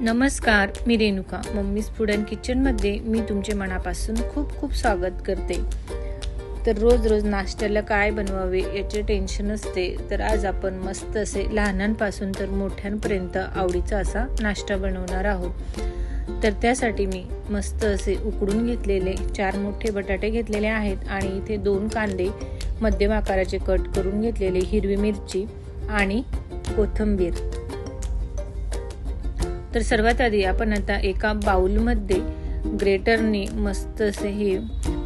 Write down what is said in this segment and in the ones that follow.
नमस्कार, मी Renuka. Mummies food and किचनमध्ये मी तुमचे मनापासून खूप खूप स्वागत करते. तर रोज रोज नाश्त्याला काय बनवावे याचे टेन्शन असते. तर आज आपण मस्त असे लहानांपासून तर मोठ्यांपर्यंत आवडीचा असा नाश्ता बनवणार आहोत. तर त्यासाठी मी मस्त असे उकडून घेतलेले 4 मोठे बटाटे घेतलेले आहेत आणि इथे 2 कांदे मध्यम आकाराचे कट करून घेतलेले, हिरवी मिरची आणि कोथिंबीर. तर सर्वात आधी आपण आता एका बाउलमध्ये ग्रेटरने मस्त असे हे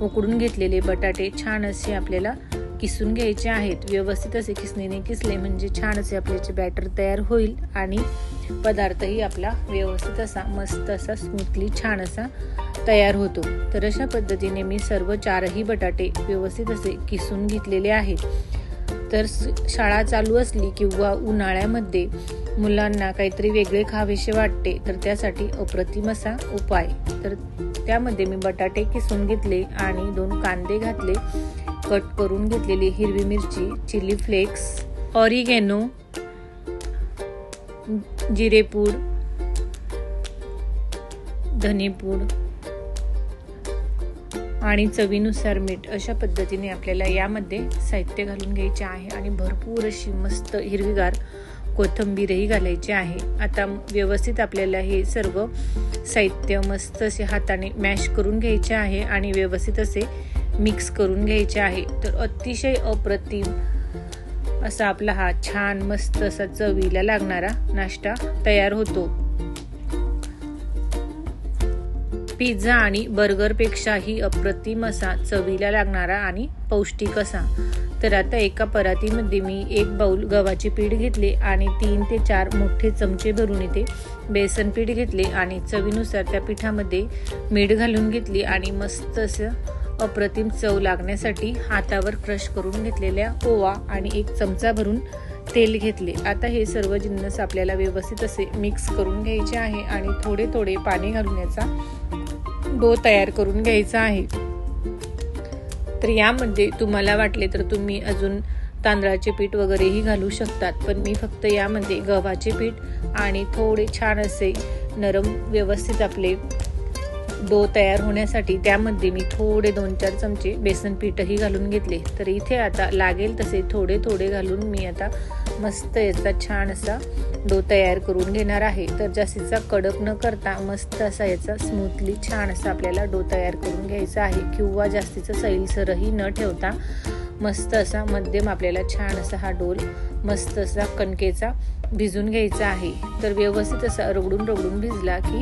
उकडून घेतलेले बटाटे छान असे आपल्याला किसून घ्यायचे आहेत. व्यवस्थित असे किसणीने किसले म्हणजे छान असे आपल्याचे बॅटर तयार होईल आणि पदार्थही आपला व्यवस्थित असा मस्त असा स्मूथली छान असा तयार होतो. तर अशा पद्धतीने मी सर्व 4ही बटाटे व्यवस्थित असे किसून घेतलेले आहेत. तर शाळा चालू असली किंवा उन्हाळ्यामध्ये मुलांना काहीतरी वेगळे खावेसे वाटते तर त्यासाठी अप्रतिम असा उपाय. तर त्यामध्ये मी बटाटे किसून घेतले आणि 2 कांदे घातले, कट करून घेतलेली हिरवी मिरची, चिली फ्लेक्स, ऑरिगॅनो, जिरेपूड, धनेपूड आणि चवीनुसार मीठ. अशा पद्धतीने आपल्याला यामध्ये साहित्य घालून घ्यायचे आहे आणि भरपूर अशी मस्त हिरवीगार कोथिंबीरही घालायची आहे. आता व्यवस्थित आपल्याला हे सर्व साहित्य मस्त असे हाताने मॅश करून घ्यायचे आहे आणि व्यवस्थित असे मिक्स करून घ्यायचे आहे. तर अतिशय अप्रतिम असा आपला हा छान मस्त असा चवीला लागणारा नाश्ता तयार होतो. पिझ्झा आणि बर्गर पेक्षाही अप्रतिम असा चवीला लागणारा आणि पौष्टिक असा. तर आता एका परातीमध्ये मी 1 बाउल गव्हाचे पीठ घेतले आणि 3 ते 4 मोठे चमचे भरून इथे बेसन पीठ घेतले आणि चवीनुसार त्या पिठामध्ये मीठ घालून घेतली आणि मस्त असं अप्रतिम चव लागण्यासाठी हातावर क्रश करून घेतलेल्या ओवा आणि 1 चमचा भरून तेल घेतले. आता हे सर्व जिन्नस आपल्याला व्यवस्थित असे मिक्स करून घ्यायचे आहे आणि थोडे थोडे पाणी घालून याचा डो तयार करून घ्यायचा आहे. तर यामध्ये तुम्हाला वाटले तर तुम्ही अजून तांदळाचे पीठ वगैरेही घालू शकतात, पण मी फक्त यामध्ये गव्हाचे पीठ आणि थोडे छान असे नरम व्यवस्थित आपले डो तयार होण्यासाठी त्यामध्ये मी थोडे 2-4 चमचे बेसन पीठही घालून घेतले. तर इथे आता लागेल तसे थोडे थोडे घालून मी आता मस्त याचा छान असा डो तयार करून घेणार आहे. तर जास्तीचा कडक न करता मस्त असा याचा स्मूथली छान असा आपल्याला डो तयार करून घ्यायचा आहे किंवा जास्तीचं सैलसरही न ठेवता मस्त असा मध्यम आपल्याला छान असा हा डो मस्त असा कणकेचा भिजून घ्यायचा आहे. तर व्यवस्थित असा रगडून भिजला की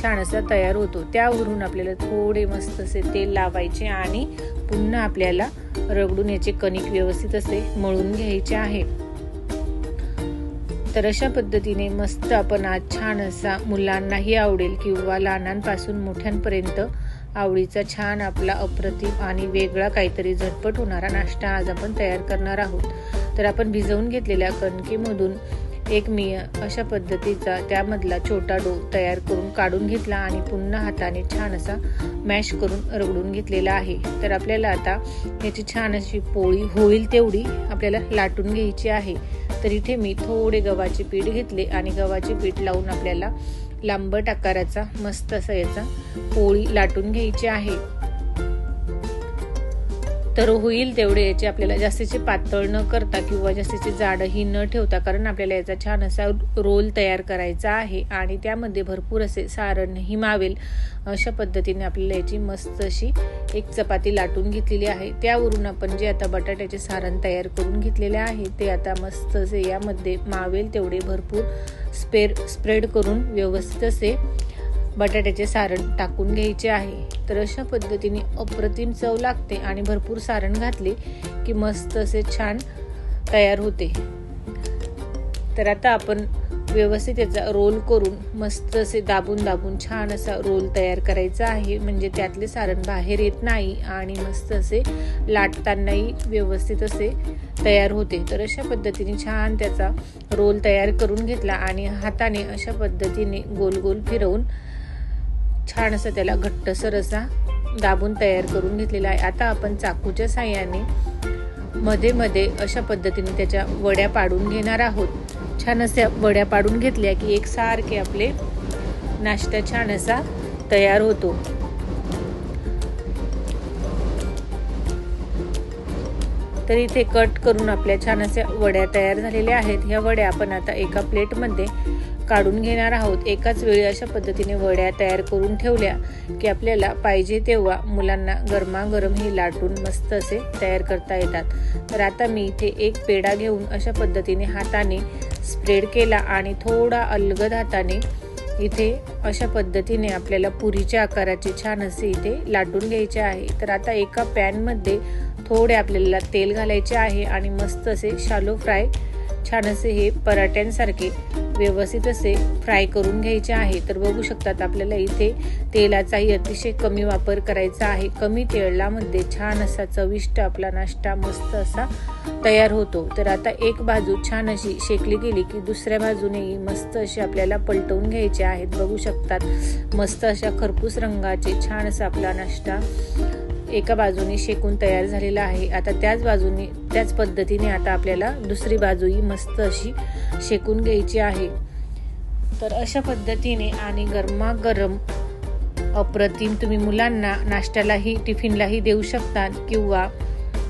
छान असा तयार होतो. त्यावरून आपल्याला थोडे मस्त असे तेल लावायचे आणि पुन्हा आपल्याला रगडून याचे कणिक व्यवस्थित असे मळून घ्यायचे आहे. तर अशा पद्धतीने मस्त आपण आज छान असा मुलांनाही आवडेल किंवा लहानांपासून मोठ्यांपर्यंत आवडीचा छान आपला अप्रतिम आणि वेगळा काहीतरी झटपट होणारा नाश्ता आज आपण तयार करणार आहोत. तर आपण भिजवून घेतलेल्या कणकेमधून एक मी अशा पद्धतीचा त्यामधला छोटा डो तयार करून काढून घेतला आणि पुन्हा हाताने छान असा मॅश करून रगडून घेतलेला आहे. तर आपल्याला आता याची छान अशी पोळी होईल तेवढी आपल्याला लाटून घ्यायची आहे. तर इथे मी थोडे गव्हाचे पीठ घेतले आणि गव्हाचे पीठ लावून आपल्याला लांबट आकाराचा मस्त असा याचा पोळी लाटून घ्यायची आहे. तर होईल तेवढे याचे आपल्याला जास्तीचे पातळ न करता किंवा जास्तीचे जाडही न ठेवता, कारण आपल्याला याचा छान असा रोल तयार करायचा आहे आणि त्यामध्ये भरपूर असे सारणही मावेल. अशा पद्धतीने आपल्याला याची मस्त अशी एक चपाती लाटून घेतलेली आहे. त्यावरून आपण जे आता बटाट्याचे सारण तयार करून घेतलेले आहे ते आता मस्त असे यामध्ये मावेल तेवढे भरपूर स्प्रेड करून व्यवस्थित असे बटाट्याचे सारण टाकून घ्यायचे आहे. तर अशा पद्धतीने अप्रतिम चव लागते आणि भरपूर सारण घातले की मस्त असे छान तयार होते. तर आता आपण व्यवस्थित याचा रोल करून मस्त असे दाबून छान असा रोल तयार करायचा आहे, म्हणजे त्यातले सारण बाहेर येत नाही आणि मस्त असे लाटतानाही व्यवस्थित असे तयार होते. तर अशा पद्धतीने छान त्याचा रोल तयार करून घेतला आणि हाताने अशा पद्धतीने गोल गोल फिरवून छान असं त्याला घट्टसर असा दाबून तयार करून घेतलेला आहे. आता आपण चाकूच्या साहाय्याने मध्ये मध्ये अशा पद्धतीने त्याच्या वड्या पाडून घेणार आहोत. छान अशा वड्या पाडून घेतल्या की एकसारखे आपले नाश्ता छान असा तयार होतो। तर इथे कट करून आपल्या छान अशा वड्या तयार झालेल्या आहेत। ह्या वड्या आपण आता एका प्लेटमध्ये काढून घेणार आहोत। एकाच वेळी अशा पद्धतीने वड्या तयार करून ठेवल्या की आपल्याला पाहिजे तेव्हा मुलांना गरमागरम ही लाटून मस्त असे तयार करता येतात। तर आता मी इथे एक पेढा घेऊन अशा पद्धतीने हाताने स्प्रेड केला आणि थोडा अलगद हाताने इथे अशा पद्धतीने आपल्याला पुरीच्या आकाराचे छान असे इथे लाटून घ्यायचे आहे। तर आता एका पॅनमध्ये थोडे आपल्याला तेल घालायचे आहे आणि मस्त असे शालो फ्राय छान असे हे पराठ्यांसारखे व्यवस्थित असे फ्राय करून घ्यायचे आहे। तर बघू शकतात आपल्याला इथे तेलाचाही अतिशय कमी वापर करायचा आहे। कमी तेलामध्ये छान असा चविष्ट आपला नाश्ता मस्त असा तयार होतो। तर आता एक बाजू छान अशी शेकली गेली की दुसऱ्या बाजूनेही मस्त अशी आपल्याला पलटवून घ्यायचे आहेत। बघू शकतात मस्त अशा खरपूस रंगाचे छान असा आपला नाश्ता एका बाजूने शेकून तयार झालेला आहे। आता त्याच पद्धतीने आता आपल्याला दुसरी बाजूही मस्त अशी शेकून घ्यायची आहे। तर अशा पद्धतीने आणि गरमागरम अप्रतिम तुम्ही मुलांना नाश्त्यालाही टिफिनलाही देऊ शकता किंवा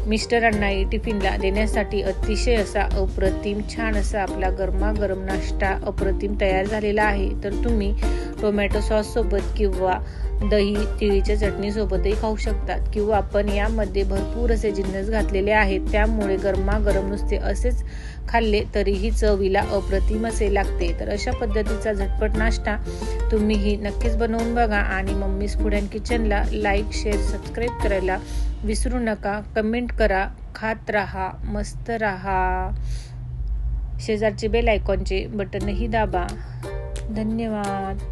मिस्टरांनाही टिफिनला देण्यासाठी अतिशय असा अप्रतिम छान असा आपला गरमागरम नाश्ता अप्रतिम तयार झालेला आहे। तर तुम्ही टोमॅटो सॉस सोबत किंवा दही तिळीच्या चटणी सोबतही खाऊ शकतात किंवा आपण यामध्ये भरपूर असे जिन्नस घातलेले आहेत, त्यामुळे गरमागरम नुसते असेच खाल्ले तरीही चवीला अप्रतिम असे लागते। तर अशा पद्धतीचा झटपट नाश्ता तुम्हीही नक्कीच बनवून बघा आणि मम्मीज फूड अँड किचनला लाईक, शेअर, सबस्क्राईब करायला विसरू नका। कमेंट करा, खात राहा, मस्त राहा। शेजारचे बेल आयकॉनचे बटनही दाबा। धन्यवाद।